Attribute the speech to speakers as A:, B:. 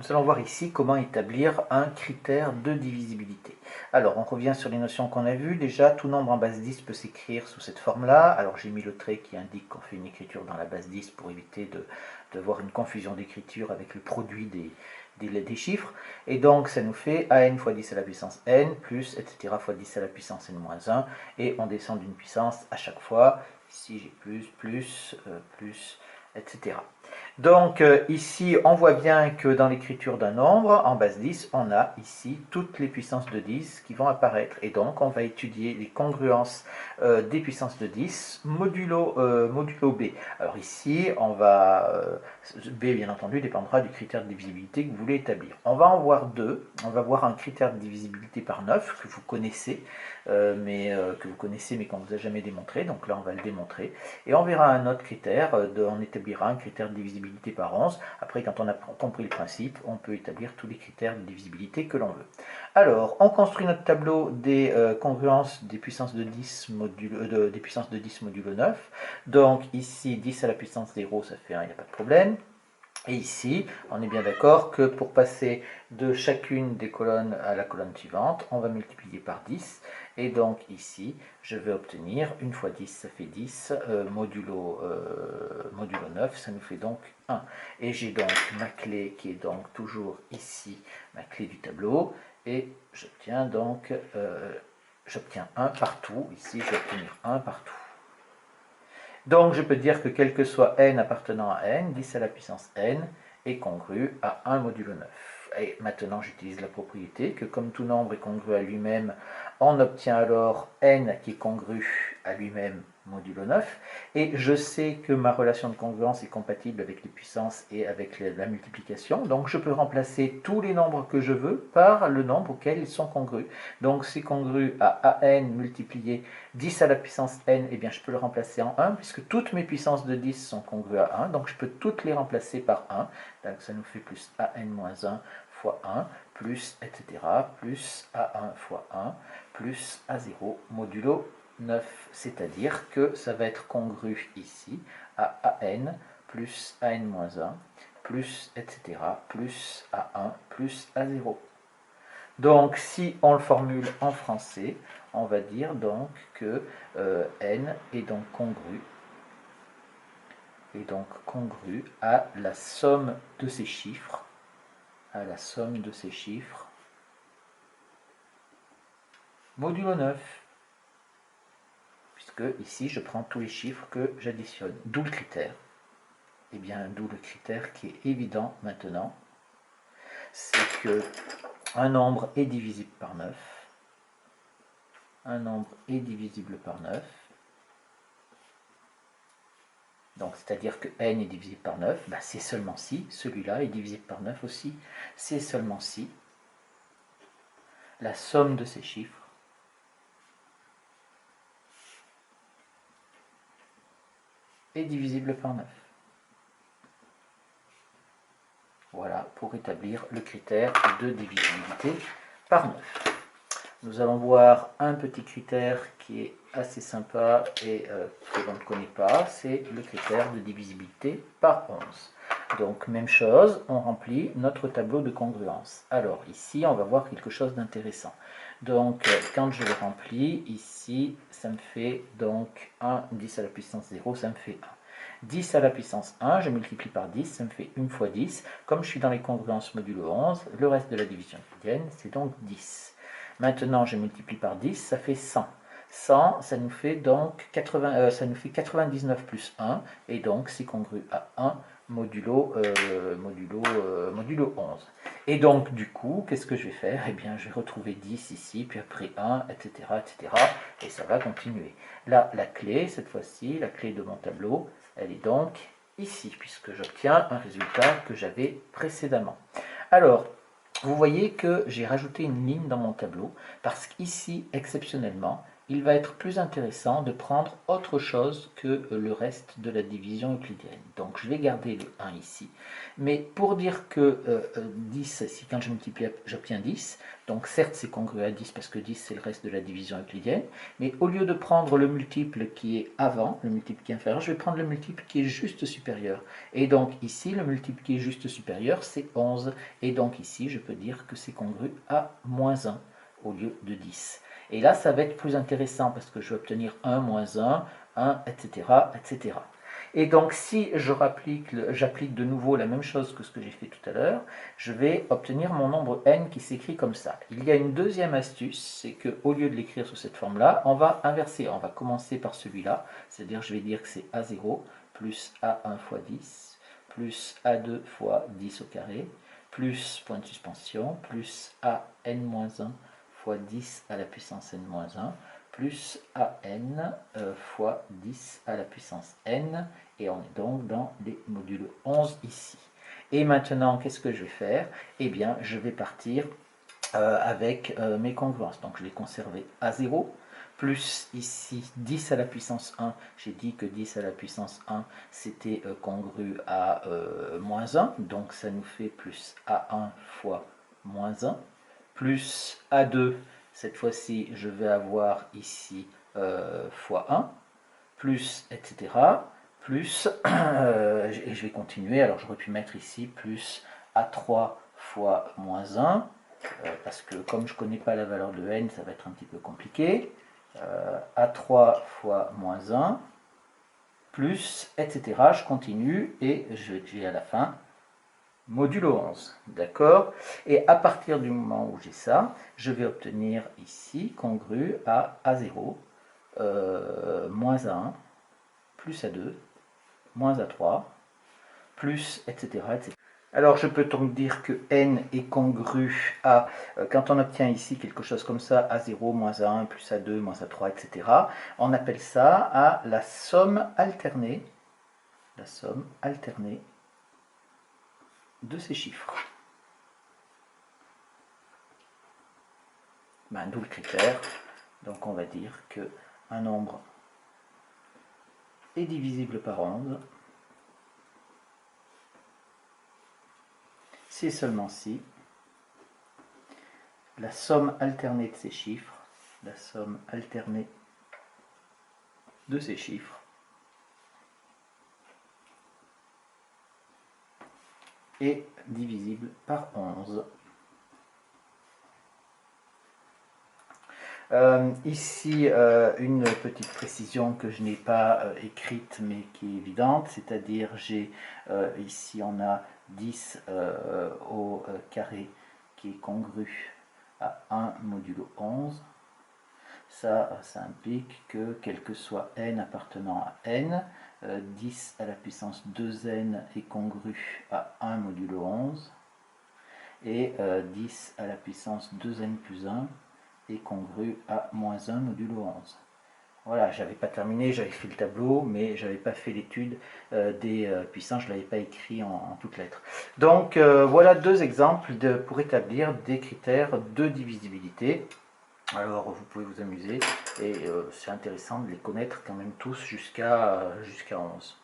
A: Nous allons voir ici comment établir un critère de divisibilité. Alors, on revient sur les notions qu'on a vues. Déjà, tout nombre en base 10 peut s'écrire sous cette forme-là. Alors, j'ai mis le trait qui indique qu'on fait une écriture dans la base 10 pour éviter de voir une confusion d'écriture avec le produit des chiffres. Et donc, ça nous fait an fois 10 à la puissance n, plus, etc., fois 10 à la puissance n-1. Et on descend d'une puissance à chaque fois. Ici, j'ai plus, etc. Donc ici, on voit bien que dans l'écriture d'un nombre, en base 10, on a ici toutes les puissances de 10 qui vont apparaître. Et donc, on va étudier les congruences des puissances de 10 modulo B. Alors ici, B, bien entendu, dépendra du critère de divisibilité que vous voulez établir. On va en voir deux. On va voir un critère de divisibilité par 9 que vous connaissez, mais qu'on ne vous a jamais démontré. Donc là, on va le démontrer. Et on verra un autre critère, on établira un critère de divisibilité par 11. Après, quand on a compris le principe, on peut établir tous les critères de divisibilité que l'on veut. Alors, on construit notre tableau des congruences des puissances de 10 modulo 9. Donc ici, 10 à la puissance 0, ça fait 1, il n'y a pas de problème. Et ici, on est bien d'accord que pour passer de chacune des colonnes à la colonne suivante, on va multiplier par 10. Et donc ici, je vais obtenir 1 fois 10, ça fait 10, modulo 9, ça nous fait donc 1. Et j'ai donc ma clé qui est donc toujours ici, ma clé du tableau. Et j'obtiens donc, j'obtiens 1 partout. Ici, je vais obtenir 1 partout. Donc je peux dire que quel que soit n appartenant à n, 10 à la puissance n est congru à 1 modulo 9. Et maintenant j'utilise la propriété que comme tout nombre est congru à lui-même, on obtient alors n qui est congru à lui-même modulo 9. Et je sais que ma relation de congruence est compatible avec les puissances et avec la multiplication. Donc je peux remplacer tous les nombres que je veux par le nombre auquel ils sont congrus. Donc c'est congru à an multiplié 10 à la puissance n, eh bien je peux le remplacer en 1, puisque toutes mes puissances de 10 sont congrues à 1, donc je peux toutes les remplacer par 1. Donc ça nous fait plus an-1 fois 1, plus, etc., plus a1 fois 1, plus a0 modulo 9. C'est-à-dire que ça va être congru ici à an plus an-1, plus, etc., plus a1 plus a0. Donc, si on le formule en français, on va dire donc que n est donc congru à la somme de ces chiffres, modulo 9, puisque ici je prends tous les chiffres que j'additionne. D'où le critère. Eh bien, d'où le critère qui est évident maintenant, c'est que un nombre est divisible par 9. Un nombre est divisible par 9. Donc, c'est-à-dire que n est divisible par 9, ben c'est seulement si. Celui-là est divisible par 9 aussi. C'est seulement si la somme de ces chiffres est divisible par 9. Voilà pour établir le critère de divisibilité par 9. Nous allons voir un petit critère qui est assez sympa et que l'on ne connaît pas, c'est le critère de divisibilité par 11. Donc même chose, on remplit notre tableau de congruence. Alors ici, on va voir quelque chose d'intéressant. Donc quand je le remplis, ici, ça me fait donc 1, 10 à la puissance 0, ça me fait 1. 10 à la puissance 1, je multiplie par 10, ça me fait 1 fois 10. Comme je suis dans les congruences modulo 11, le reste de la division euclidienne, c'est donc 10. Maintenant, je multiplie par 10, ça fait 100. 100, ça nous fait donc 99 plus 1, et donc c'est congru à 1 modulo 11. Et donc, du coup, qu'est-ce que je vais faire? Eh bien, je vais retrouver 10 ici, puis après 1, etc., etc., et ça va continuer. Là, la clé, cette fois-ci, la clé de mon tableau, elle est donc ici, puisque j'obtiens un résultat que j'avais précédemment. Alors, vous voyez que j'ai rajouté une ligne dans mon tableau, parce qu'ici, exceptionnellement, il va être plus intéressant de prendre autre chose que le reste de la division euclidienne. Donc je vais garder le 1 ici, mais pour dire que 10, si quand je multiplie, j'obtiens 10, donc certes c'est congru à 10 parce que 10 c'est le reste de la division euclidienne, mais au lieu de prendre le multiple qui est avant, le multiple qui est inférieur, je vais prendre le multiple qui est juste supérieur. Et donc ici, le multiple qui est juste supérieur, c'est 11. Et donc ici, je peux dire que c'est congru à moins 1 au lieu de 10. Et là, ça va être plus intéressant parce que je vais obtenir 1, moins 1, etc., etc. Et donc, si j'applique de nouveau la même chose que ce que j'ai fait tout à l'heure, je vais obtenir mon nombre n qui s'écrit comme ça. Il y a une deuxième astuce, c'est qu'au lieu de l'écrire sous cette forme-là, on va inverser. On va commencer par celui-là, c'est-à-dire je vais dire que c'est A0 plus A1 fois 10, plus A2 fois 10 au carré, plus point de suspension, plus AN-1 fois 10 à la puissance n-1, plus AN fois 10 à la puissance n, et on est donc dans les modules 11 ici. Et maintenant, qu'est-ce que je vais faire? Eh bien, je vais partir avec mes congruences. Donc, je vais conserver A0, plus ici 10 à la puissance 1. J'ai dit que 10 à la puissance 1, c'était congru à moins 1. Donc, ça nous fait plus A1 fois moins 1, plus A2. Cette fois-ci, je vais avoir ici fois 1, plus, etc. Plus, et je vais continuer. Alors, j'aurais pu mettre ici plus A3 fois moins 1. Parce que comme je ne connais pas la valeur de n, ça va être un petit peu compliqué. A3 fois moins 1, plus, etc. Je continue et j'ai à la fin modulo 11. D'accord? Et à partir du moment où j'ai ça, je vais obtenir ici congru à A0, moins A1, plus A2, moins A3, plus, etc., etc. Alors je peux donc dire que n est congru à, quand on obtient ici quelque chose comme ça, A0, moins A1, plus A2, moins A3, etc., on appelle ça à la somme alternée de ces chiffres. D'où le critère. Donc on va dire que un nombre est divisible par 11 si et seulement si la somme alternée de ces chiffres, est divisible par 11. Ici, une petite précision que je n'ai pas écrite mais qui est évidente, c'est-à-dire ici on a 10 au carré qui est congru à 1 modulo 11. Ça implique que quel que soit n appartenant à n, 10 à la puissance 2n est congru à 1 modulo 11 et 10 à la puissance 2n plus 1 est congru à moins 1 modulo 11. Voilà, j'avais pas terminé, j'avais fait le tableau, mais j'avais pas fait l'étude des puissances, je l'avais pas écrit en toutes lettres. Donc voilà deux exemples pour établir des critères de divisibilité. Alors vous pouvez vous amuser et c'est intéressant de les connaître quand même tous jusqu'à 11.